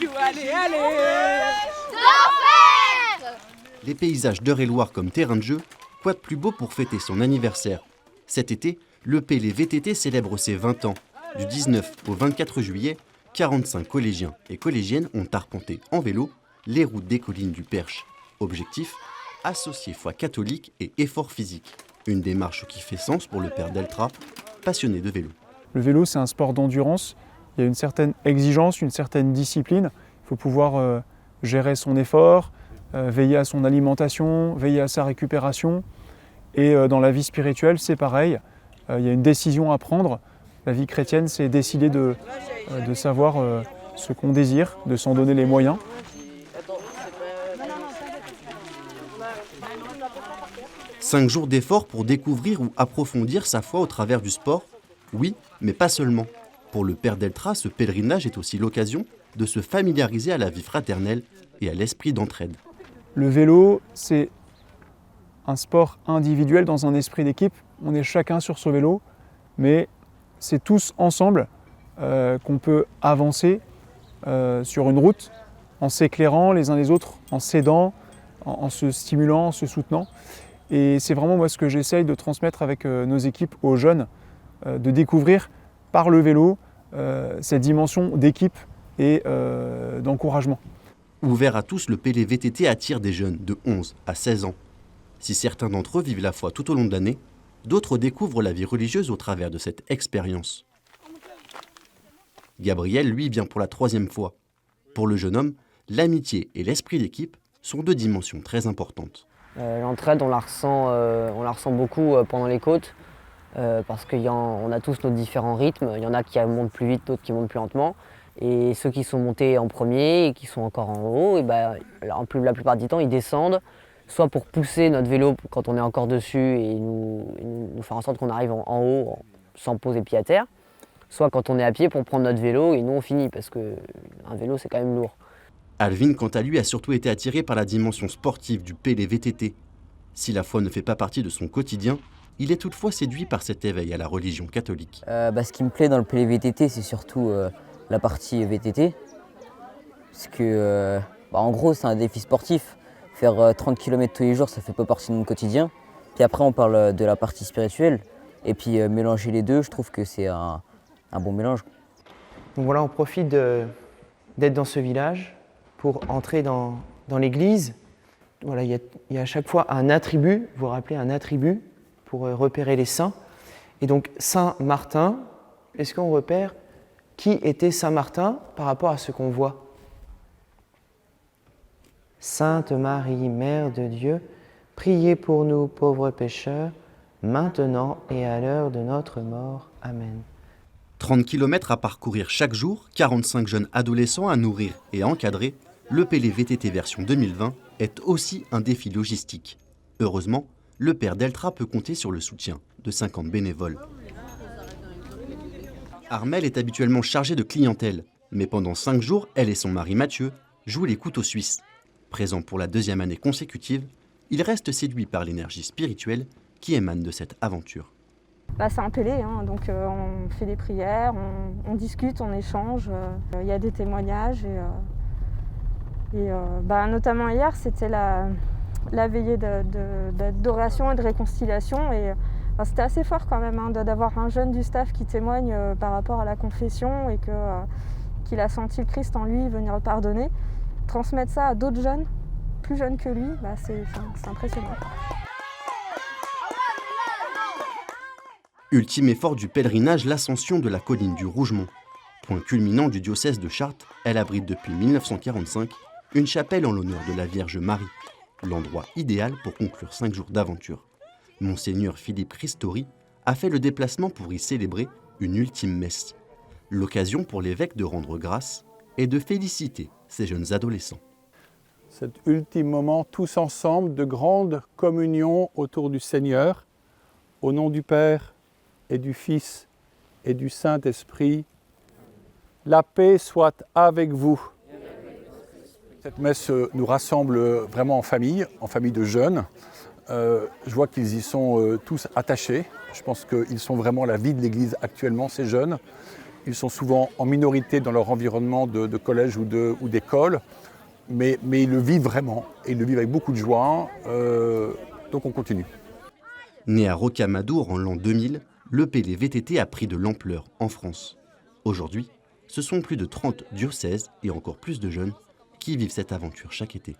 Allez, allez. Les paysages d'Eure-et-Loir comme terrain de jeu, quoi de plus beau pour fêter son anniversaire? Cet été, le PLE VTT célèbre ses 20 ans. Du 19 au 24 juillet, 45 collégiens et collégiennes ont arpenté en vélo les routes des collines du Perche. Objectif, associer foi catholique et effort physique. Une démarche qui fait sens pour le père Deltra, passionné de vélo. Le vélo, c'est un sport d'endurance. Il y a une certaine exigence, une certaine discipline. Il faut pouvoir gérer son effort, veiller à son alimentation, veiller à sa récupération. Et dans la vie spirituelle, c'est pareil. Il y a une décision à prendre. La vie chrétienne, c'est décider de savoir ce qu'on désire, de s'en donner les moyens. Cinq jours d'efforts pour découvrir ou approfondir sa foi au travers du sport? Oui, mais pas seulement. Pour le père Deltra, ce pèlerinage est aussi l'occasion de se familiariser à la vie fraternelle et à l'esprit d'entraide. Le vélo, c'est un sport individuel dans un esprit d'équipe. On est chacun sur ce vélo, mais c'est tous ensemble qu'on peut avancer sur une route en s'éclairant les uns les autres, en s'aidant, en se stimulant, en se soutenant. Et c'est vraiment moi ce que j'essaye de transmettre avec nos équipes aux jeunes, de découvrir par le vélo cette dimension d'équipe et d'encouragement. Ouvert à tous, le PLE VTT attire des jeunes de 11 à 16 ans. Si certains d'entre eux vivent la foi tout au long de l'année, d'autres découvrent la vie religieuse au travers de cette expérience. Gabriel, lui, vient pour la 3e fois. Pour le jeune homme, l'amitié et l'esprit d'équipe sont deux dimensions très importantes. L'entraide, on la ressent beaucoup pendant les côtes, parce qu'on a tous nos différents rythmes. Il y en a qui montent plus vite, d'autres qui montent plus lentement. Et ceux qui sont montés en premier et qui sont encore en haut, et la plupart du temps, ils descendent, soit pour pousser notre vélo quand on est encore dessus et nous faire en sorte qu'on arrive en haut sans poser pied à terre, soit quand on est à pied pour prendre notre vélo et nous on finit, parce qu'un vélo c'est quand même lourd. Alvin, quant à lui, a surtout été attiré par la dimension sportive du PLE VTT. Si la foi ne fait pas partie de son quotidien, il est toutefois séduit par cet éveil à la religion catholique. Ce qui me plaît dans le PLE VTT, c'est surtout la partie VTT. Parce que, en gros, c'est un défi sportif. Faire 30 km tous les jours, ça fait pas partie de mon quotidien. Puis après, on parle de la partie spirituelle. Et puis mélanger les deux, je trouve que c'est un bon mélange. Donc voilà, on profite d'être dans ce village pour entrer dans l'église. Voilà, il y a à chaque fois un attribut, vous vous rappelez, un attribut pour repérer les saints. Et donc Saint Martin, est-ce qu'on repère qui était Saint Martin par rapport à ce qu'on voit? Sainte Marie, Mère de Dieu, priez pour nous pauvres pécheurs, maintenant et à l'heure de notre mort. Amen. 30 km à parcourir chaque jour, 45 jeunes adolescents à nourrir et à encadrer, le PLE VTT version 2020 est aussi un défi logistique. Heureusement, le père Deltra peut compter sur le soutien de 50 bénévoles. Armelle est habituellement chargée de clientèle, mais pendant 5 jours, elle et son mari Mathieu jouent les couteaux suisses. Présent pour la 2e année consécutive, il reste séduit par l'énergie spirituelle qui émane de cette aventure. C'est un PLE, donc on fait des prières, on discute, on échange, il y a des témoignages. Notamment hier, c'était la veillée d'adoration et de réconciliation. Et c'était assez fort quand même d'avoir un jeune du staff qui témoigne par rapport à la confession et qu'il a senti le Christ en lui venir le pardonner. Transmettre ça à d'autres jeunes, plus jeunes que lui, c'est impressionnant. Ultime effort du pèlerinage, l'ascension de la colline du Rougemont. Point culminant du diocèse de Chartres, elle abrite depuis 1945 une chapelle en l'honneur de la Vierge Marie, l'endroit idéal pour conclure 5 jours d'aventure. Monseigneur Philippe Ristori a fait le déplacement pour y célébrer une ultime messe. L'occasion pour l'évêque de rendre grâce et de féliciter ces jeunes adolescents. Cet ultime moment, tous ensemble, de grande communion autour du Seigneur, au nom du Père et du Fils et du Saint-Esprit, la paix soit avec vous. Cette messe nous rassemble vraiment en famille de jeunes. Je vois qu'ils y sont tous attachés. Je pense qu'ils sont vraiment la vie de l'Église actuellement, ces jeunes. Ils sont souvent en minorité dans leur environnement de collège ou d'école, mais ils le vivent vraiment, et ils le vivent avec beaucoup de joie, donc on continue. Né à Rocamadour en l'an 2000, le PLE VTT a pris de l'ampleur en France. Aujourd'hui, ce sont plus de 30 diocèses et encore plus de jeunes qui vivent cette aventure chaque été.